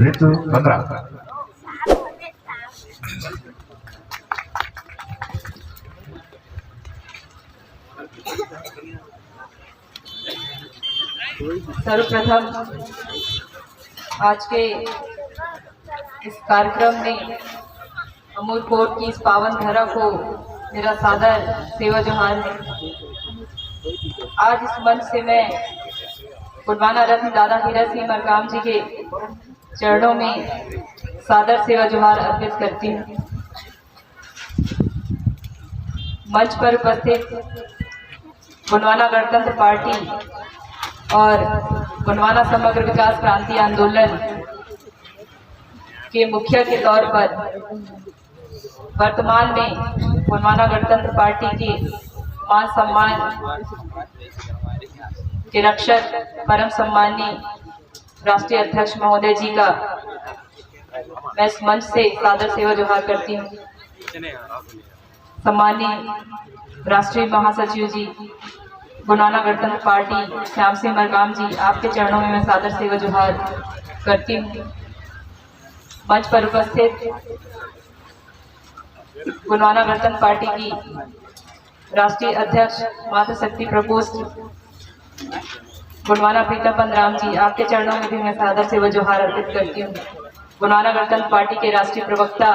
ऋतु बत्रा। सर्वप्रथम आज के इस कार्यक्रम में अमूल कोर्ट की इस पावन धरा को मेरा सादर सेवा जोहार है। आज इस मंच से मैं गुणवाना रत्न दादा हीरा सिंह मरकाम जी के चरणों में सादर सेवा जोहार अर्पित करती हूँ। मंच पर उपस्थित गुणवाना गणतंत्र पार्टी और गुणवाना समग्र विकास क्रांति आंदोलन के मुखिया के तौर पर वर्तमान में गुणवाना गणतंत्र पार्टी के मान सम्मान के रक्षक परम सम्माननीय राष्ट्रीय अध्यक्ष महोदय जी का मैं इस मंच से सादर सेवा जोहार करती हूँ। सम्माननीय राष्ट्रीय महासचिव जी गुणवाना गणतंत्र पार्टी श्याम सिंह मरकाम जी, आपके चरणों में मैं सादर सेवा जोहार करती हूँ। मंच पर उपस्थित गुणवाना गणतंत्र पार्टी की राष्ट्रीय अध्यक्ष मातृशक्ति प्रकोष्ठ गुणवाना प्रीतम पंदराम जी, आपके चरणों में भी मैं सादर सेवा जोहार अर्पित करती हूँ। गुणवाना गणतंत्र पार्टी के राष्ट्रीय प्रवक्ता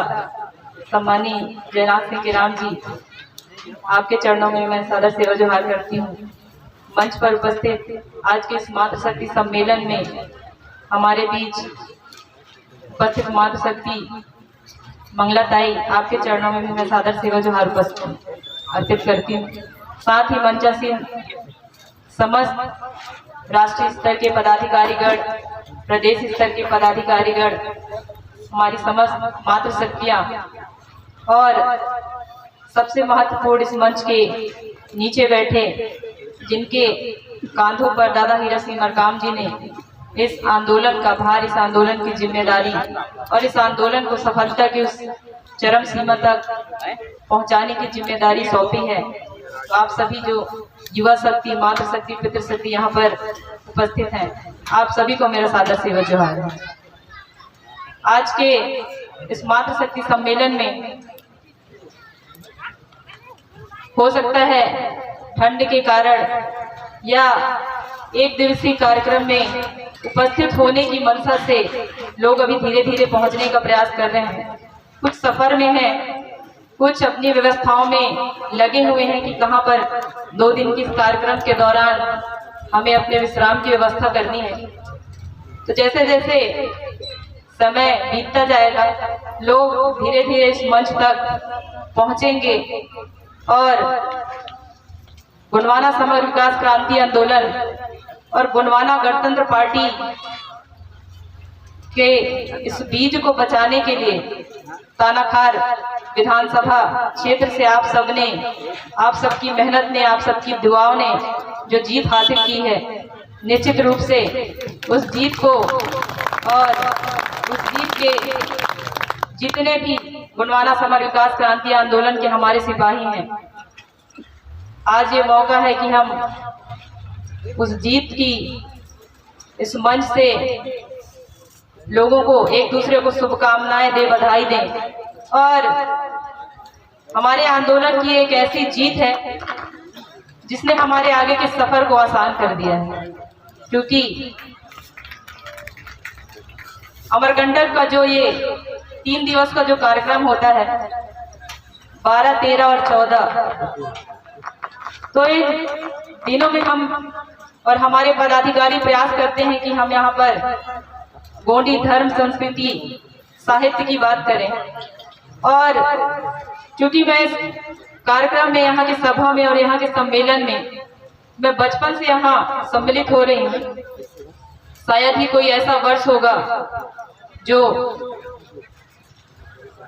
सम्माननीय जयनाथ सिंह केराम जी, आपके चरणों में मैं सादर सेवा जोहार करती हूँ। मंच पर उपस्थित आज के इस मातृशक्ति सम्मेलन में हमारे बीच उपस्थित मातृशक्ति मंगलाताई, आपके चरणों में भी मैं सादर सेवा जोहार अर्पित करती हूँ। साथ ही मंचासीन समस्त राष्ट्रीय स्तर के पदाधिकारीगण, प्रदेश स्तर के पदाधिकारीगण, हमारी समस्त मातृशक्तियाँ और सबसे महत्वपूर्ण इस मंच के नीचे बैठे जिनके कांधों पर दादा हीरा सिंह मरकाम जी ने इस आंदोलन का भार, इस आंदोलन की जिम्मेदारी और इस आंदोलन को सफलता की उस चरम सीमा तक पहुंचाने की जिम्मेदारी सौंपी है। तो आप सभी जो युवा शक्ति, मातृशक्ति, पितृशक्ति यहाँ पर उपस्थित हैं, आप सभी को मेरा सादर सेवा जोहार है। आज के इस मातृशक्ति सम्मेलन में हो सकता है ठंड के कारण या एक दिवसीय कार्यक्रम में उपस्थित होने की मंशा से लोग अभी धीरे धीरे पहुंचने का प्रयास कर रहे हैं। कुछ सफर में हैं, कुछ अपनी व्यवस्थाओं में लगे हुए हैं कि कहां पर 2 दिन के इस कार्यक्रम के दौरान हमें अपने विश्राम की व्यवस्था करनी है। तो जैसे जैसे समय बीतता जाएगा, लोग धीरे धीरे इस मंच तक पहुंचेंगे और गुणवाना समग्र विकास क्रांति आंदोलन और गुणवाना गणतंत्र पार्टी के इस बीज को बचाने के लिए तानाखार विधानसभा क्षेत्र से आप सबकी मेहनत ने, आप सबकी दुआओं ने जो जीत हासिल की है, निश्चित रूप से उस जीत को और उस जीत के जितने भी गुणवाना समग्र विकास क्रांति आंदोलन के हमारे सिपाही हैं, आज ये मौका है कि हम उस जीत की इस मंच से लोगों को, एक दूसरे को शुभकामनाएं दे, बधाई दें। और हमारे आंदोलन की एक ऐसी जीत है जिसने हमारे आगे के सफर को आसान कर दिया है, क्योंकि अमरकंटक का जो ये 3 दिवस का जो कार्यक्रम होता है 12, 13 और 14, तो इन दिनों में हम और हमारे पदाधिकारी प्रयास करते हैं कि हम यहाँ पर गोंडी धर्म, संस्कृति, साहित्य की बात करें। और क्योंकि मैं इस कार्यक्रम में, यहाँ की सभा में और यहाँ के सम्मेलन में मैं बचपन से यहाँ सम्मिलित हो रही हूँ, शायद ही कोई ऐसा वर्ष होगा जो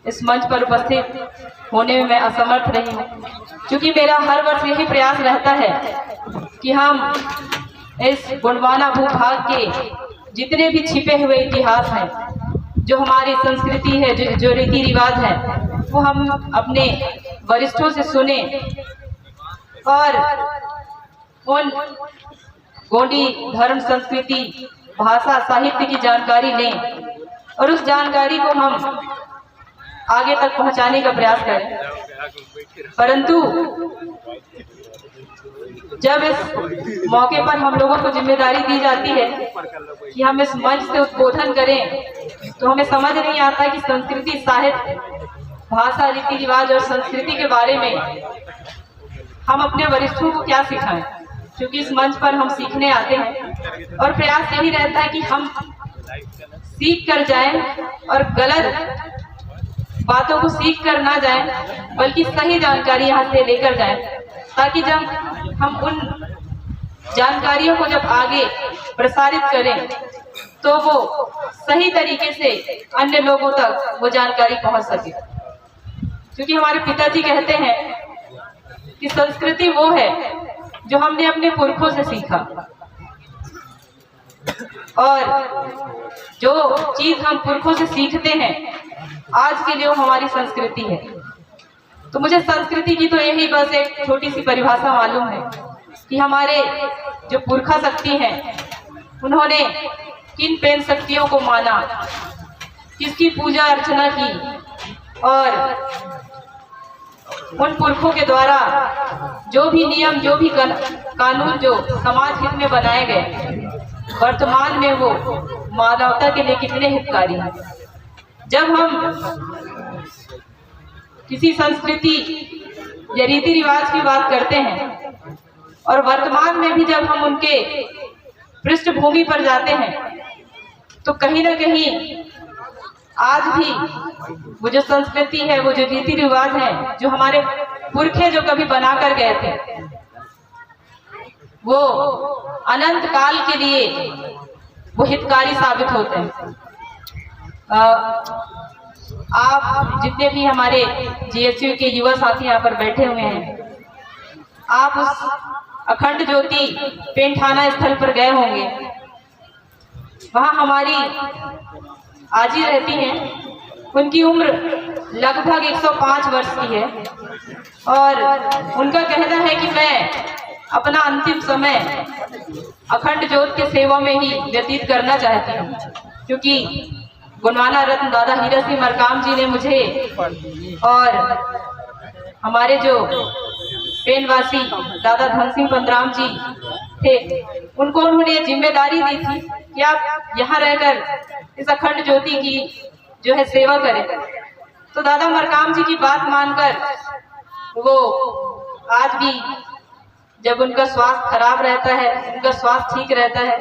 इस मंच पर उपस्थित होने में मैं असमर्थ रही हूँ, क्योंकि मेरा हर वर्ष यही प्रयास रहता है कि हम इस गुणवाना भूभाग के जितने भी छिपे हुए इतिहास हैं, जो हमारी संस्कृति है, जो रीति रिवाज है, वो हम अपने वरिष्ठों से सुने और उन गोंडी धर्म, संस्कृति, भाषा, साहित्य की जानकारी लें और उस जानकारी को हम आगे तक पहुंचाने का प्रयास करें। परंतु जब इस मौके पर हम लोगों को जिम्मेदारी दी जाती है कि हम इस मंच से उद्बोधन करें, तो हमें समझ नहीं आता कि संस्कृति, साहित्य, भाषा, रीति रिवाज और संस्कृति के बारे में हम अपने वरिष्ठों को क्या सिखाएं। क्योंकि इस मंच पर हम सीखने आते हैं और प्रयास यही रहता है कि हम सीख कर जाएं और गलत बातों को सीख कर ना जाएं, बल्कि सही जानकारी यहाँ से लेकर जाएं, ताकि जब हम उन जानकारियों को जब आगे प्रसारित करें तो वो सही तरीके से अन्य लोगों तक वो जानकारी पहुंच सके। क्योंकि हमारे पिताजी कहते हैं कि संस्कृति वो है जो हमने अपने पुरखों से सीखा, और जो चीज हम पुरखों से सीखते हैं आज के लिए वो हमारी संस्कृति है। तो मुझे संस्कृति की तो यही बस एक छोटी सी परिभाषा मालूम है कि हमारे जो पुरखा शक्ति हैं उन्होंने किन पेन शक्तियों को माना, किसकी पूजा अर्चना की, और उन पुरखों के द्वारा जो भी नियम, जो भी कानून जो समाज हित में बनाए गए, वर्तमान में वो मानवता के लिए कितने हितकारी हैं। जब हम किसी संस्कृति या रीति रिवाज की बात करते हैं और वर्तमान में भी जब हम उनके पृष्ठभूमि पर जाते हैं, तो कहीं ना कहीं आज भी वो जो संस्कृति है, वो जो रीति रिवाज है, जो हमारे पुरखे जो कभी बना कर गए थे, वो अनंत काल के लिए वो हितकारी साबित होते हैं। आप जितने भी हमारे जीएसयू के युवा साथी यहाँ पर बैठे हुए हैं, आप उस अखंड ज्योति पेंठाना स्थल पर गए होंगे। वहाँ हमारी आजी रहती हैं, उनकी उम्र लगभग 105 वर्ष की है, और उनका कहना है कि मैं अपना अंतिम समय अखंड ज्योत के सेवा में ही व्यतीत करना चाहती हूँ। क्योंकि गुणवाना रत्न दादा हीरा सिंह मरकाम जी ने मुझे और हमारे जो पेनवासी दादा धन सिंह पंतराम जी थे, उनको उन्होंने जिम्मेदारी दी थी कि आप यहाँ रहकर इस अखंड ज्योति की जो है सेवा करें। तो दादा मरकाम जी की बात मानकर वो आज भी जब उनका स्वास्थ्य खराब रहता है, उनका स्वास्थ्य ठीक रहता है,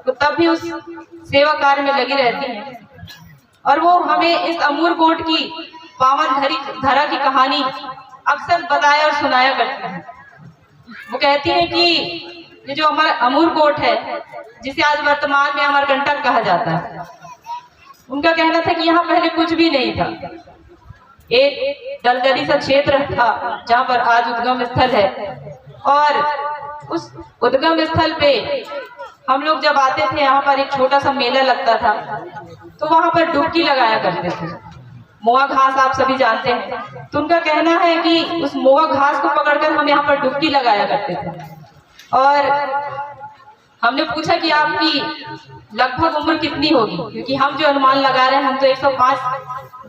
तो तब भी उस सेवा कार्य में लगी रहती हैं। और वो हमें इस अमूर कोट की पावन धरा की कहानी अक्सर बताया और सुनाया करती हैं। वो कहती हैं कि ये जो हमारा अमूर कोट है, जिसे आज वर्तमान में अमरकंटक कहा जाता है, उनका कहना था कि यहाँ पहले कुछ भी नहीं था। एक दलदली सा क्षेत्र था जहाँ पर आज उद्गम स्थल है, और उस उद्गम स्थल पे हम लोग जब आते थे, यहाँ पर एक छोटा सा मेला लगता था, तो वहां पर डुबकी लगाया करते थे। मोआ घास आप सभी जानते हैं, तो उनका कहना है कि उस मोआ घास को पकड़कर हम यहाँ पर डुबकी लगाया करते थे। और हमने पूछा कि आपकी लगभग उम्र कितनी होगी, क्योंकि हम जो अनुमान लगा रहे हैं, हम तो 105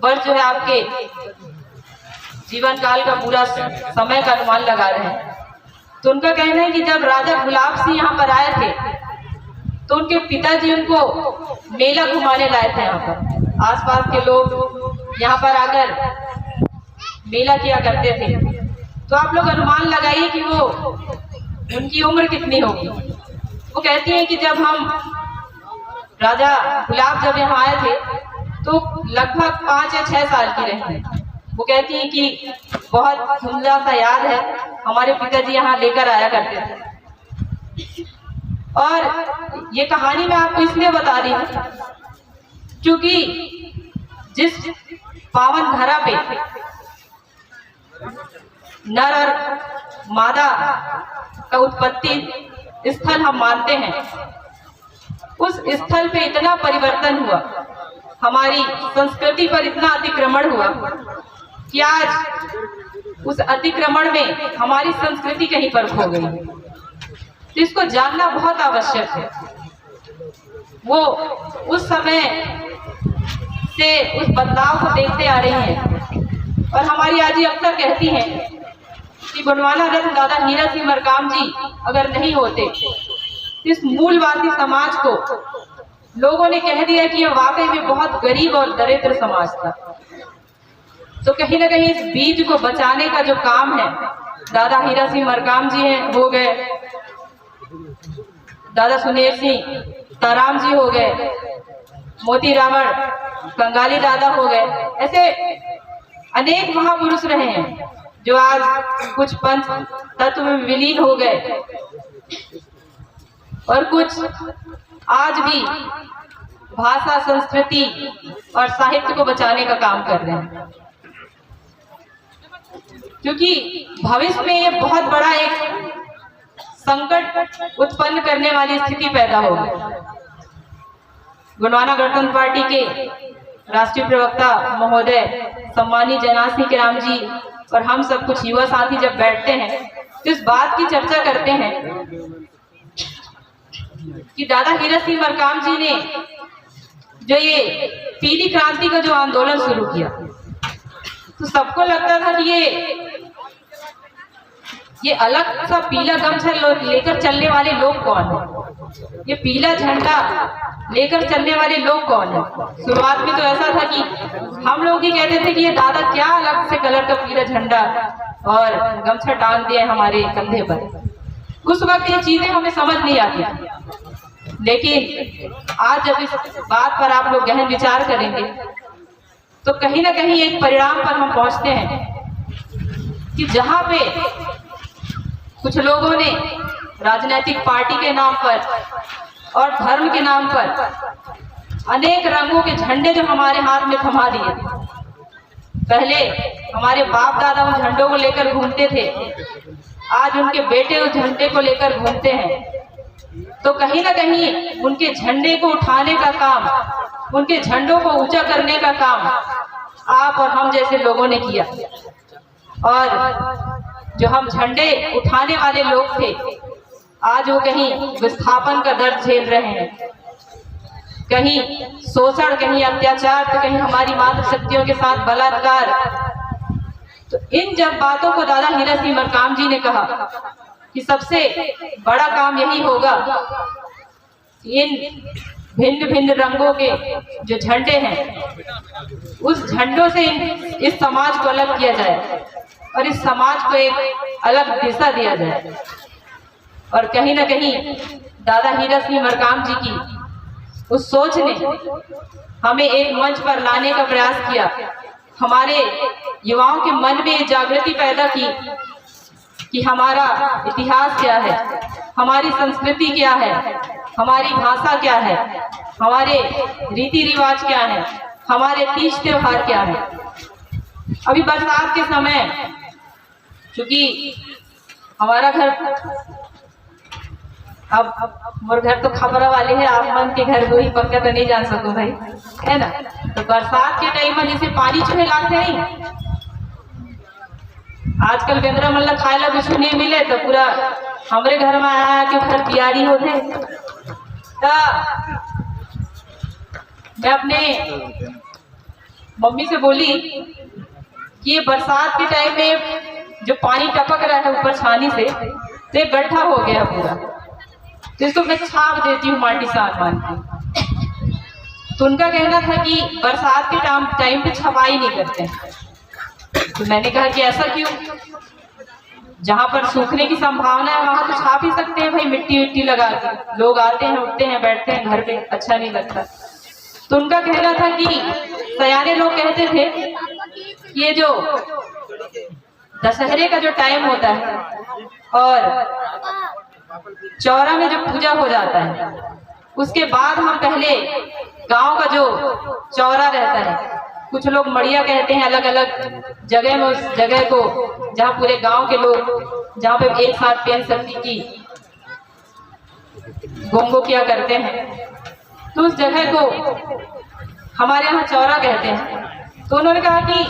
वर्ष जो है आपके जीवन काल का पूरा समय का अनुमान लगा रहे हैं। तो उनका कहना है कि जब राजा गुलाब सिंह यहाँ पर आए थे, तो उनके पिताजी उनको मेला घुमाने लाए थे। यहाँ पर आसपास के लोग यहाँ पर आकर मेला किया करते थे। तो आप लोग अनुमान लगाइए कि वो उनकी उम्र कितनी होगी। वो कहती है कि जब हम राजा गुलाब जब यहाँ आए थे, तो लगभग 5 या 6 साल की रही थी। वो कहती है कि बहुत धुंधला सा याद है, हमारे पिताजी यहाँ लेकर आया करते थे। और ये कहानी मैं आपको इसलिए बता रही हूँ क्योंकि जिस पावन धरा पे नर और मादा का उत्पत्ति स्थल हम मानते हैं, उस स्थल पे इतना परिवर्तन हुआ, हमारी संस्कृति पर इतना अतिक्रमण हुआ कि आज उस अतिक्रमण में हमारी संस्कृति कहीं पर खो गई। तो इसको जानना बहुत आवश्यक है। वो उस समय से उस बदलाव को देखते आ रहे हैं। और हमारी आजी अक्सर कहती हैं कि गोंडवाना रत्न दादा हीरा सिंह मरकाम जी अगर नहीं होते तो इस मूलवासी समाज को लोगों ने कह दिया कि यह वाकई में बहुत गरीब और दरिद्र समाज था। तो कहीं ना कहीं इस बीज को बचाने का जो काम है दादा हीरा सिंह मरकाम जी हैं हो गए, दादा सुनेर सिंह ताराम जी हो गए, मोती रावण कंगाली दादा हो गए, ऐसे अनेक महापुरुष रहे हैं जो आज कुछ पंच तत्व में विलीन हो गए और कुछ आज भी भाषा, संस्कृति और साहित्य को बचाने का काम कर रहे हैं, क्योंकि भविष्य में ये बहुत बड़ा एक संकट उत्पन्न करने वाली स्थिति पैदा होगी। गोंडवाना गणतंत्र पार्टी के राष्ट्रीय प्रवक्ता महोदय सम्मानीय जयनाथ सिंह राम जी और हम सब कुछ युवा साथी जब बैठते हैं तो इस बात की चर्चा करते हैं कि दादा हीरा सिंह मरकाम जी ने जो ये पीली क्रांति का जो आंदोलन शुरू किया तो सबको लगता था कि ये अलग सा पीला गमछा लेकर चलने वाले लोग कौन है, ये पीला झंडा लेकर चलने वाले लोग कौन है। शुरुआत में तो ऐसा था कि हम लोग ही कहते थे कि ये दादा क्या अलग से कलर का पीला झंडा और गमछा टांग दिया हमारे कंधे पर। उस वक्त ये चीजें हमें समझ नहीं आती, लेकिन आज जब इस बात पर आप लोग गहन विचार करेंगे तो कहीं ना कहीं एक परिणाम पर हम पहुंचते हैं कि जहां पे कुछ लोगों ने राजनीतिक पार्टी के नाम पर और धर्म के नाम पर अनेक रंगों के झंडे जो हमारे हाथ में थमा दिए। पहले हमारे बाप दादा उन झंडों को लेकर घूमते थे, आज उनके बेटे उस झंडे को लेकर घूमते हैं। तो कहीं ना कहीं उनके झंडे को उठाने का काम, उनके झंडों को ऊंचा करने का काम आप और हम जैसे लोगों ने किया। और जो हम झंडे उठाने वाले लोग थे आज वो कहीं विस्थापन का दर्द झेल रहे हैं, कहीं शोषण, कहीं अत्याचार, तो कहीं हमारी मातृशक्तियों के साथ बलात्कार। तो इन जब बातों को दादा हीरा सिंह मरकाम जी ने कहा कि सबसे बड़ा काम यही होगा इन भिन्न भिन्न रंगों के जो झंडे हैं उस झंडों से इस समाज को अलग किया जाए और इस समाज को एक अलग दिशा दिया जाए। और कहीं ना कहीं दादा हीरा सिंह मरकाम जी की उस सोच ने हमें एक मंच पर लाने का प्रयास किया, हमारे युवाओं के मन में जागृति पैदा की कि हमारा इतिहास क्या है, हमारी संस्कृति क्या है, हमारी भाषा क्या है, हमारे रीति रिवाज क्या है, हमारे तीज त्योहार क्या है। अभी बरसात के समय चूंकि हमारा घर अब मोर घर तो खबरा वाले है, आप मन के घर को ही पक्का तो नहीं जान सको भाई, है ना। तो बरसात के टाइम में जैसे पानी चूहे लागते नहीं, आजकल बेंद्रा मल्ला खाए ला कुछ नहीं मिले तो पूरा हमारे घर में आया कि घर तैयारी होते। तो मैं अपने मम्मी से बोली कि ये बरसात के टाइम में जो पानी टपक रहा है ऊपर छानी से तो ये गड्ढा हो गया पूरा, तो इसको मैं छाप देती हूँ माटी साथ मान के। तो उनका कहना था कि बरसात के टाइम पे छपाई नहीं करते। तो मैंने कहा कि ऐसा क्यों, जहाँ पर सूखने की संभावना है वहां तो छाप ही सकते हैं भाई, मिट्टी विट्टी लगा के लोग आते हैं, उठते हैं, बैठते हैं घर पे, अच्छा नहीं लगता। तो उनका कहना था कि सयाने लोग कहते थे ये जो दशहरे का जो टाइम होता है और चौरा में जो पूजा हो जाता है उसके बाद हम पहले गांव का जो चौरा रहता है, कुछ लोग मड़िया कहते हैं अलग अलग जगह में, उस जगह को जहाँ पूरे गांव के लोग जहाँ पे एक साथ पेन शक्ति की गोंगो किया करते हैं, तो उस जगह को हमारे यहाँ चौरा कहते हैं। तो उन्होंने कहा कि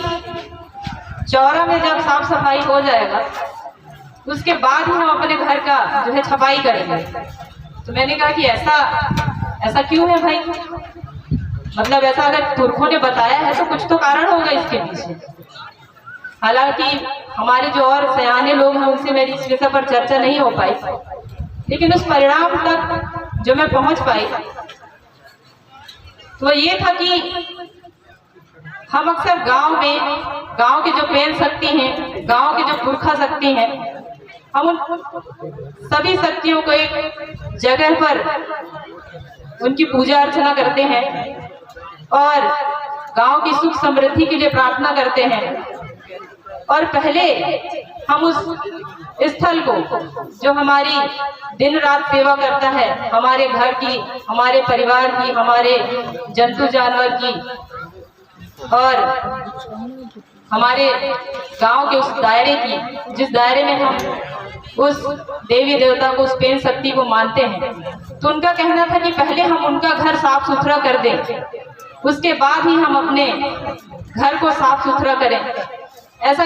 चौरा में जब साफ सफाई हो जाएगा उसके बाद ही हम अपने घर का जो है छपाई करेंगे। तो मैंने कहा कि ऐसा क्यों है भाई। मतलब ऐसा अगर पुरखों ने बताया है तो कुछ तो कारण होगा इसके पीछे। हालांकि हमारे जो और सयाने लोग हैं उनसे मेरी इस विषय पर चर्चा नहीं हो पाई, लेकिन उस परिणाम तक जो मैं पहुंच पाई तो ये था कि हम अक्सर गांव की जो प्रेम शक्ति हैं, गांव की जो पुरखा शक्ति हैं, हम उन सभी शक्तियों को एक जगह पर उनकी पूजा अर्चना करते हैं और गांव की सुख समृद्धि के लिए प्रार्थना करते हैं। और पहले हम उस स्थल को जो हमारी दिन रात सेवा करता है, हमारे घर की, हमारे परिवार की, हमारे जंतु जानवर की और हमारे गांव के उस दायरे की, जिस दायरे में हम उस देवी देवता को, उस प्रेम शक्ति को मानते हैं, तो उनका कहना था कि पहले हम उनका घर साफ सुथरा कर दें, उसके बाद ही हम अपने घर को साफ सुथरा करें। ऐसा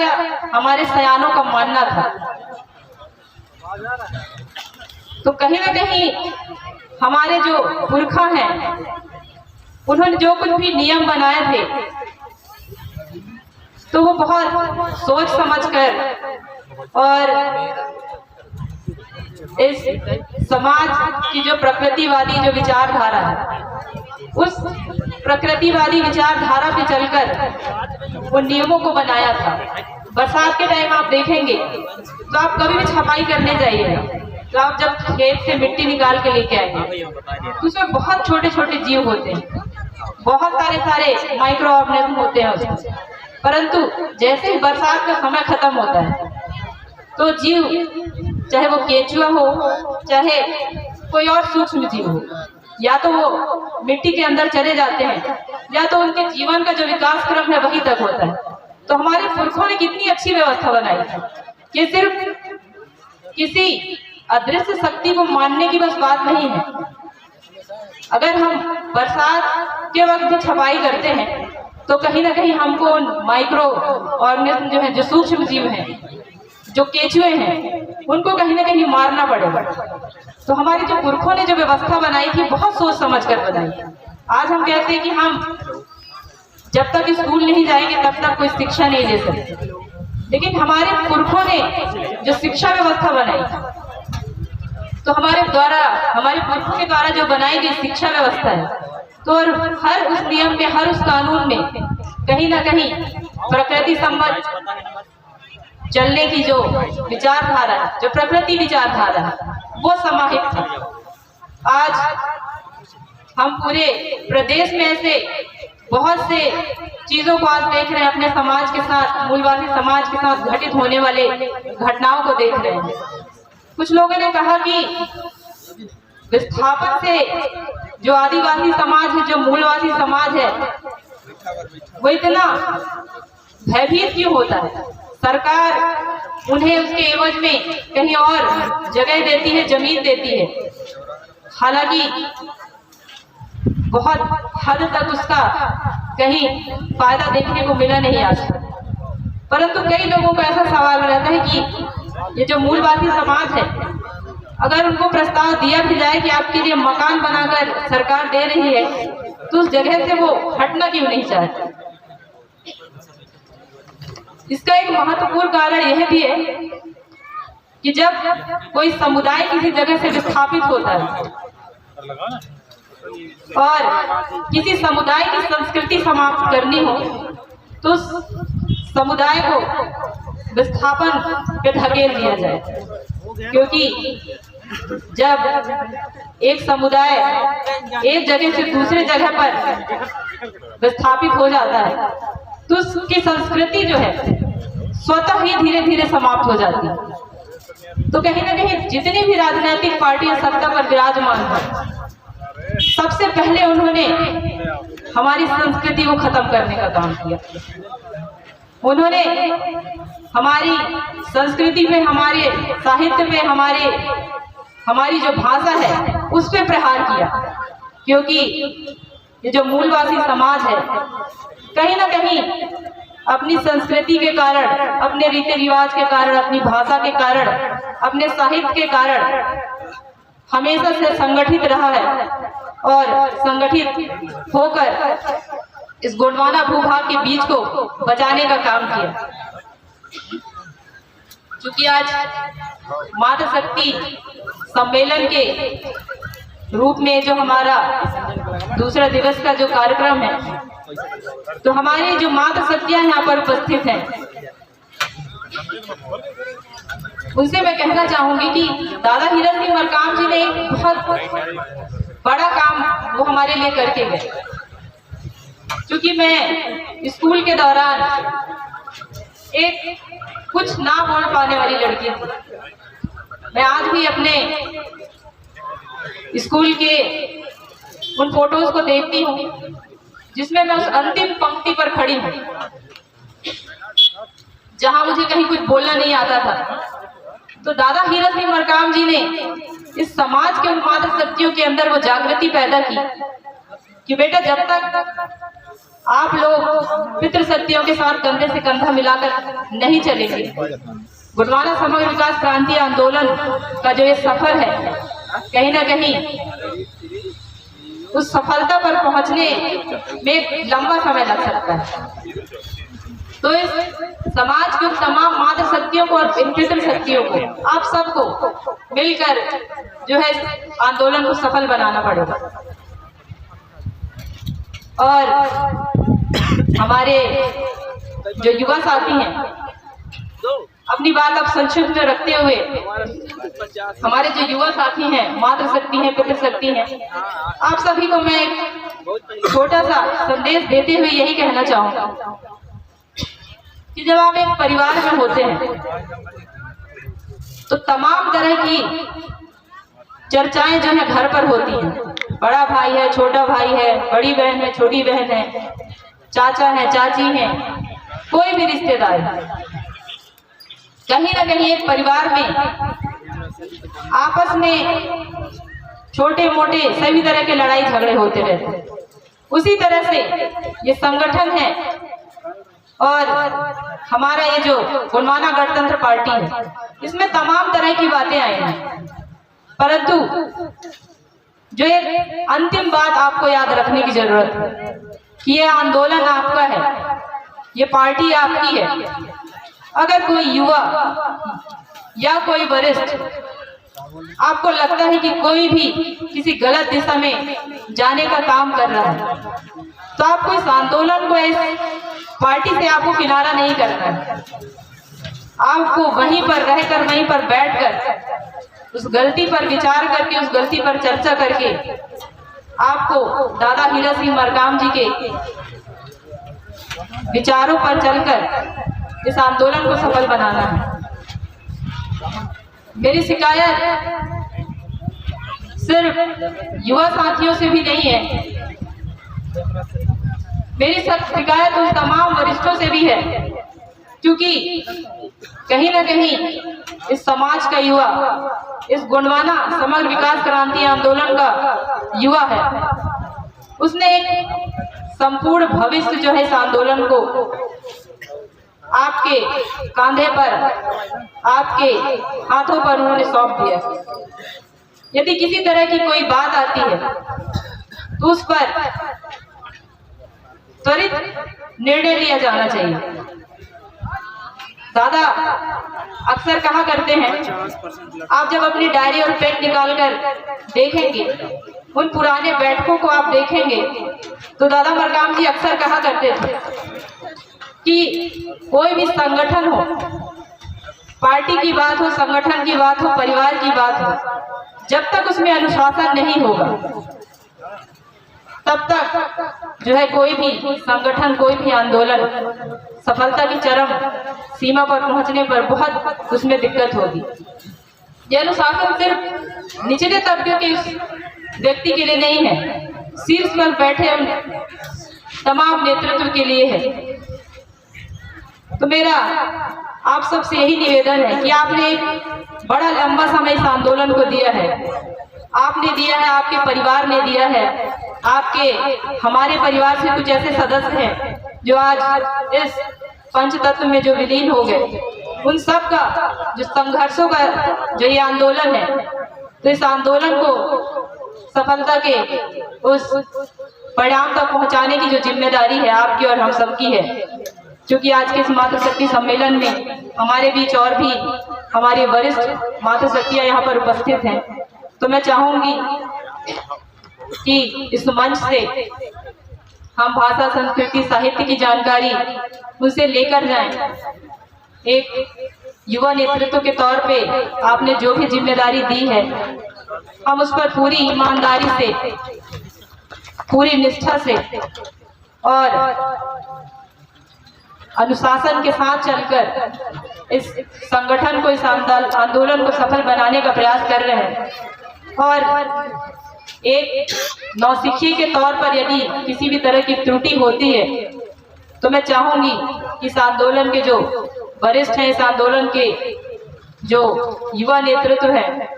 हमारे सयानों का मानना था। तो कहीं ना कहीं हमारे जो पुरखा हैं, उन्होंने जो कुछ भी नियम बनाए थे तो वो बहुत सोच समझकर और इस समाज की जो प्रकृतिवादी जो विचारधारा है, उस प्रकृतिवादी विचारधारा पे चलकर उन नियमों को बनाया था। बरसात के टाइम आप देखेंगे तो आप कभी भी छपाई करने जाइए तो आप जब खेत से मिट्टी निकाल के लेके आएंगे तो उसमें बहुत छोटे छोटे जीव होते हैं, बहुत सारे माइक्रो ऑर्गेनिज्म होते हैं उसमें। परंतु जैसे ही बरसात का समय खत्म होता है तो जीव, चाहे वो केंचुआ हो, चाहे कोई और सूक्ष्म जीव हो, या तो वो मिट्टी के अंदर चले जाते हैं या तो उनके जीवन का जो विकास क्रम है वहीं तक होता है। तो हमारे पुरखों ने कितनी अच्छी व्यवस्था बनाई थी कि सिर्फ किसी अदृश्य शक्ति को मानने की बस बात नहीं है। अगर हम बरसात के वक्त भी छपाई करते हैं तो कहीं ना कहीं हमको उन माइक्रो ऑर्गेनिज्म जो है, जो सूक्ष्म जीव हैं, जो केंचुए हैं, उनको कहीं ना कहीं मारना पड़ेगा। तो हमारी जो पुरखों ने जो व्यवस्था बनाई थी बहुत सोच समझ कर बनाई। आज हम कहते हैं कि हम जब तक स्कूल नहीं जाएंगे तब तक कोई शिक्षा नहीं ले सकते, लेकिन हमारे पुरखों ने जो शिक्षा व्यवस्था बनाई तो हमारे पुरखों के द्वारा जो बनाई गई शिक्षा व्यवस्था है, तो हर उस नियम में, हर उस कानून में कहीं ना कहीं प्रकृति संबद्ध चलने की जो विचारधारा है, जो प्रकृति विचारधारा है, वो समाहित था। आज हम पूरे प्रदेश में ऐसे बहुत से चीजों को आज देख रहे हैं, अपने समाज के साथ, मूलवासी समाज के साथ घटित होने वाले घटनाओं को देख रहे हैं। कुछ लोगों ने कहा कि विस्थापन से जो आदिवासी समाज है, जो मूलवासी समाज है, वो इतना भयभीत क्यों होता है? सरकार उन्हें उसके एवज में कहीं और जगह देती है, जमीन देती है, हालांकि बहुत हद तक उसका कहीं फायदा देखने को मिला नहीं आज तक। परंतु कई लोगों का ऐसा सवाल रहता है कि ये जो मूलवासी समाज है, अगर उनको प्रस्ताव दिया भी जाए कि आपके लिए मकान बनाकर सरकार दे रही है, तो उस जगह से वो हटना क्यों नहीं चाहते? इसका एक महत्वपूर्ण कारण यह भी है कि जब कोई समुदाय किसी जगह से विस्थापित होता है और किसी समुदाय की संस्कृति समाप्त करनी हो, तो उस समुदाय को विस्थापन पे धकेल दिया जाए। क्योंकि जब एक समुदाय एक जगह से दूसरे जगह पर विस्थापित हो जाता है तो उसकी संस्कृति जो है स्वतः ही धीरे धीरे समाप्त हो जाती है। तो कहीं ना कहीं जितनी भी राजनीतिक पार्टियां सत्ता पर विराजमान हैं, सबसे पहले उन्होंने हमारी संस्कृति को खत्म करने का काम किया। उन्होंने हमारी संस्कृति पे, हमारे साहित्य पे, हमारी जो भाषा है उस पे प्रहार किया। क्योंकि ये जो मूलवासी समाज है कहीं ना कहीं अपनी संस्कृति के कारण, अपने रीति रिवाज के कारण, अपनी भाषा के कारण, अपने साहित्य के कारण हमेशा से संगठित रहा है और संगठित होकर इस गोंडवाना भूभाग के बीज को बचाने का काम किया। क्योंकि आज मातृ शक्ति सम्मेलन के रूप में जो हमारा दूसरा दिवस का जो कार्यक्रम है, तो हमारी जो मातृ शक्तियां यहाँ पर उपस्थित हैं, उनसे मैं कहना चाहूंगी कि दादा हीरक सिंह मरकाम जी ने एक बहुत बड़ा काम वो हमारे लिए करके गए। क्योंकि मैं स्कूल के दौरान एक कुछ ना बोल पाने वाली लड़की थी। मैं आज भी अपने स्कूल के उन फोटोज को देखती हूँ जिसमें मैं उस अंतिम पंक्ति पर खड़ी हूँ, जहां मुझे कहीं कुछ बोलना नहीं आता था। तो दादा हीरक सिंह मरकाम जी ने इस समाज के उन मातृ शक्तियों के अंदर वो जागृति पैदा की कि बेटा, जब तक आप लोग पितृ शक्तियों के साथ कंधे से कंधा मिलाकर नहीं चलेंगे, गोंडवाना समग्र विकास क्रांति आंदोलन का जो ये सफर है, कहीं ना कहीं उस सफलता पर पहुंचने में लंबा समय लग सकता है। तो इस समाज के तमाम मातृ शक्तियों को और इन पितृ शक्तियों को, आप सबको मिलकर जो है आंदोलन को सफल बनाना पड़ेगा। और हमारे जो युवा साथी हैं, अपनी बात अब संक्षिप्त में रखते हुए, हमारे जो युवा साथी हैं, मातृ शक्ति हैं, पितृ शक्ति हैं, आप सभी को मैं एक छोटा सा संदेश देते हुए यही कहना चाहूंगा कि जब आप एक परिवार में होते हैं तो तमाम तरह की चर्चाएं जो है घर पर होती हैं। बड़ा भाई है, छोटा भाई है, बड़ी बहन है, छोटी बहन है, चाचा है, चाची है, कोई भी रिश्तेदार है, कहीं ना कहीं एक परिवार में आपस में छोटे मोटे सभी तरह के लड़ाई झगड़े होते रहते हैं। उसी तरह से ये संगठन है और हमारा ये जो गोंडवाना गणतंत्र पार्टी है, इसमें तमाम तरह की बातें आई हैं, परंतु जो एक अंतिम बात आपको याद रखने की जरूरत है कि ये आंदोलन आपका है, ये पार्टी आपकी है। अगर कोई युवा या कोई वरिष्ठ आपको लगता है कि कोई भी किसी गलत दिशा में जाने का काम कर रहा है, तो आपको इस आंदोलन को, इस पार्टी से आपको किनारा नहीं करना है। आपको वहीं पर रहकर, वहीं पर बैठकर उस गलती पर विचार करके, उस गलती पर चर्चा करके आपको दादा हीरक सिंह मरकाम जी के विचारों पर चलकर इस आंदोलन को सफल बनाना है। मेरी शिकायत सिर्फ युवा साथियों से भी नहीं है, मेरी शिकायत उन तमाम वरिष्ठों से भी है, क्योंकि कहीं ना कहीं इस समाज का युवा, इस गोंडवाना समग्र विकास क्रांति आंदोलन का युवा है, उसने एक संपूर्ण भविष्य जो है इस आंदोलन को आपके कांधे पर, आपके हाथों पर उन्होंने सौंप दिया। यदि किसी तरह की कोई बात आती है तो उस पर त्वरित निर्णय लिया जाना चाहिए। दादा अक्सर कहा करते हैं, आप जब अपनी डायरी और पेन निकालकर देखेंगे, उन पुराने बैठकों को आप देखेंगे, तो दादा मरकाम जी अक्सर कहा करते थे कि कोई भी संगठन हो, पार्टी की बात हो, संगठन की बात हो, परिवार की बात हो, जब तक उसमें अनुशासन नहीं होगा, तब तक जो है कोई भी संगठन, कोई भी आंदोलन सफलता की चरम सीमा पर पहुंचने पर बहुत उसमें दिक्कत होगी। यह अनुशासन सिर्फ निचले तबके के व्यक्ति के लिए नहीं है, शीर्ष पर बैठे उन तमाम नेतृत्व के लिए है। तो मेरा आप सबसे यही निवेदन है कि आपने एक बड़ा लंबा समय इस आंदोलन को दिया है, आपने दिया है, आपके परिवार ने दिया है, आपके हमारे परिवार से कुछ ऐसे सदस्य हैं जो आज इस पंचतत्व में जो विलीन हो गए, उन सब का जो संघर्षों का जो ये आंदोलन है, तो इस आंदोलन को सफलता के उस परिणाम तक पहुंचाने की जो जिम्मेदारी है आपकी और हम सबकी है। क्योंकि आज के इस मातृशक्ति सम्मेलन में हमारे बीच और भी हमारे वरिष्ठ मातृशक्तियां यहाँ पर उपस्थित हैं, तो मैं चाहूंगी कि इस मंच से हम भाषा, संस्कृति, साहित्य की जानकारी उनसे लेकर जाएं। एक युवा नेतृत्व के तौर पे आपने जो भी जिम्मेदारी दी है, हम उस पर पूरी ईमानदारी से, पूरी निष्ठा से और अनुशासन के साथ चलकर इस संगठन को, इस आंदोलन को सफल बनाने का प्रयास कर रहे हैं। और एक नौसिखी के तौर पर यदि किसी भी तरह की त्रुटि होती है तो मैं चाहूंगी कि इस आंदोलन के जो वरिष्ठ हैं, इस आंदोलन के जो युवा नेतृत्व है,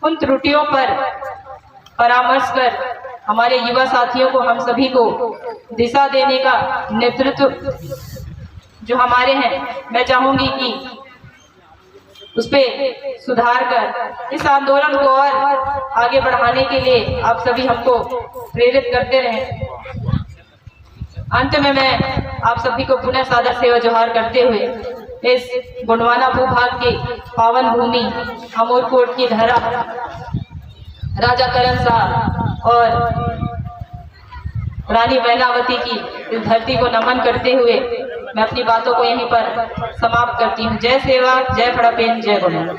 उन त्रुटियों पर परामर्श कर हमारे युवा साथियों को, हम सभी को दिशा देने का नेतृत्व जो हमारे हैं, मैं चाहूंगी कि उस पे सुधार कर इस आंदोलन को और आगे बढ़ाने के लिए आप सभी हमको प्रेरित करते रहें। अंत में मैं आप सभी को पुनः सादर सेवा जोहार करते हुए इस गोंडवाना भूभाग के पावन भूमि अमोरकोट की धरा राजा करण साहब और रानी मैनावती की इस धरती को नमन करते हुए मैं अपनी बातों को यहीं पर समाप्त करती हूँ। जय सेवा, जय फड़ापेन, जय गोंडवाना।